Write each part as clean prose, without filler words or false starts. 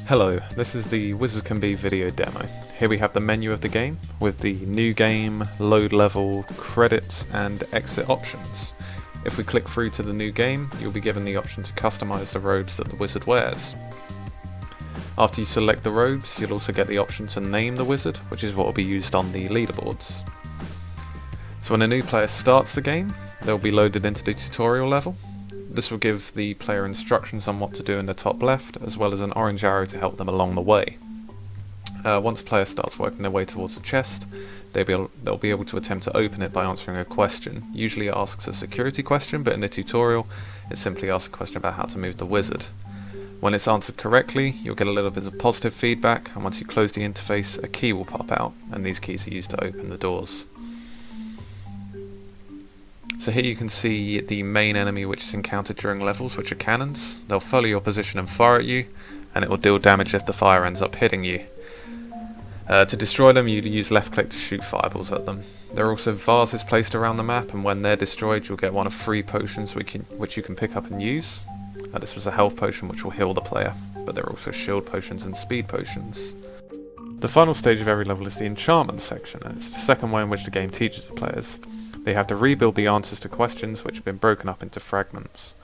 Hello, this is the Wizard Can Be video demo. Here we have the menu of the game with the new game, load level, credits and exit options. If we click through to the new game, you'll be given the option to customize the robes that the wizard wears. After you select the robes, you'll also get the option to name the wizard, which is what will be used on the leaderboards. So when a new player starts the game, they'll be loaded into the tutorial level. This will give the player instructions on what to do in the top left, as well as an orange arrow to help them along the way. Once the player starts working their way towards the chest, they'll be able to attempt to open it by answering a question. Usually it asks a security question, but in the tutorial it simply asks a question about how to move the wizard. When it's answered correctly, you'll get a little bit of positive feedback, and once you close the interface, a key will pop out, and these keys are used to open the doors. So here you can see the main enemy which is encountered during levels, which are cannons. They'll follow your position and fire at you, and it will deal damage if the fire ends up hitting you. To destroy them, you use left click to shoot fireballs at them. There are also vases placed around the map, and when they're destroyed you'll get one of 3 potions which you can pick up and use. This was a health potion which will heal the player, but there are also shield potions and speed potions. The final stage of every level is the enchantment section, and it's the second way in which the game teaches the players. They have to rebuild the answers to questions which have been broken up into fragments.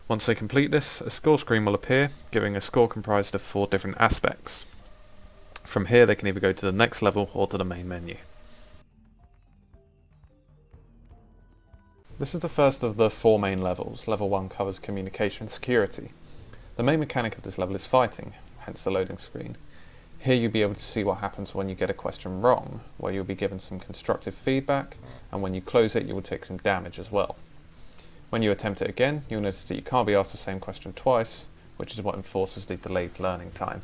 Once they complete this, a score screen will appear, giving a score comprised of 4 different aspects. From here they can either go to the next level or to the main menu. This is the first of the 4 main levels. Level 1 covers communication and security. The main mechanic of this level is fighting, hence the loading screen. Here you'll be able to see what happens when you get a question wrong, where you'll be given some constructive feedback, and when you close it you will take some damage as well. When you attempt it again, you'll notice that you can't be asked the same question twice, which is what enforces the delayed learning time.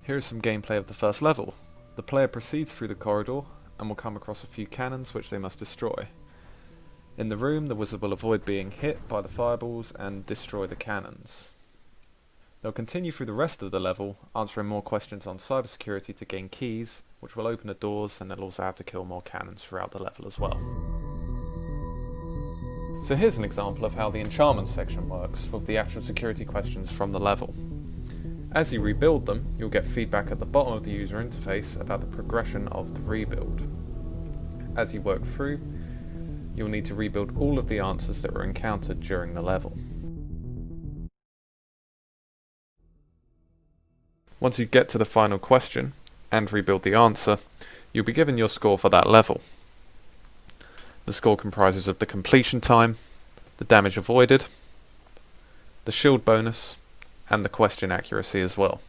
Here is some gameplay of the first level. The player proceeds through the corridor and will come across a few cannons which they must destroy. In the room, the wizard will avoid being hit by the fireballs and destroy the cannons. They'll continue through the rest of the level, answering more questions on cybersecurity to gain keys, which will open the doors, and they'll also have to kill more cannons throughout the level as well. So here's an example of how the enchantment section works, with the actual security questions from the level. As you rebuild them, you'll get feedback at the bottom of the user interface about the progression of the rebuild. As you work through, you'll need to rebuild all of the answers that were encountered during the level. Once you get to the final question, and rebuild the answer, you'll be given your score for that level. The score comprises of the completion time, the damage avoided, the shield bonus, and the question accuracy as well.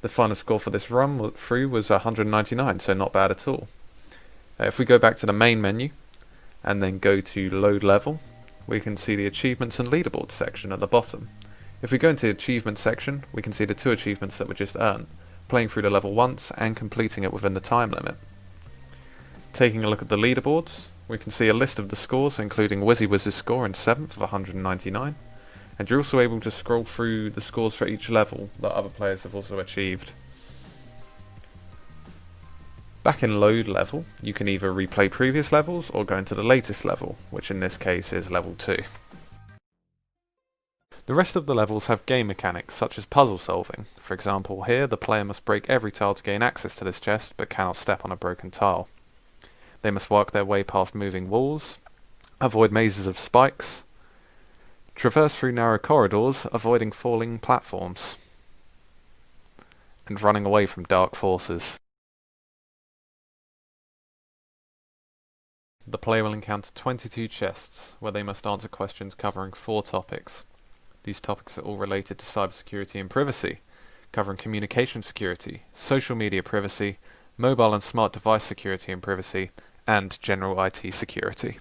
The final score for this run through was 199, so not bad at all. If we go back to the main menu, and then go to load level, we can see the achievements and leaderboard section at the bottom. If we go into the achievement section, we can see the 2 achievements that were just earned, playing through the level once and completing it within the time limit. Taking a look at the leaderboards, we can see a list of the scores, including Wizzy's score in 7th of 199, and you're also able to scroll through the scores for each level that other players have also achieved. Back in load level, you can either replay previous levels or go into the latest level, which in this case is level 2. The rest of the levels have game mechanics such as puzzle solving. For example, here the player must break every tile to gain access to this chest, but cannot step on a broken tile. They must work their way past moving walls, avoid mazes of spikes, traverse through narrow corridors, avoiding falling platforms, and running away from dark forces. The player will encounter 22 chests, where they must answer questions covering 4 topics. These topics are all related to cybersecurity and privacy, covering communication security, social media privacy, mobile and smart device security and privacy, and general IT security.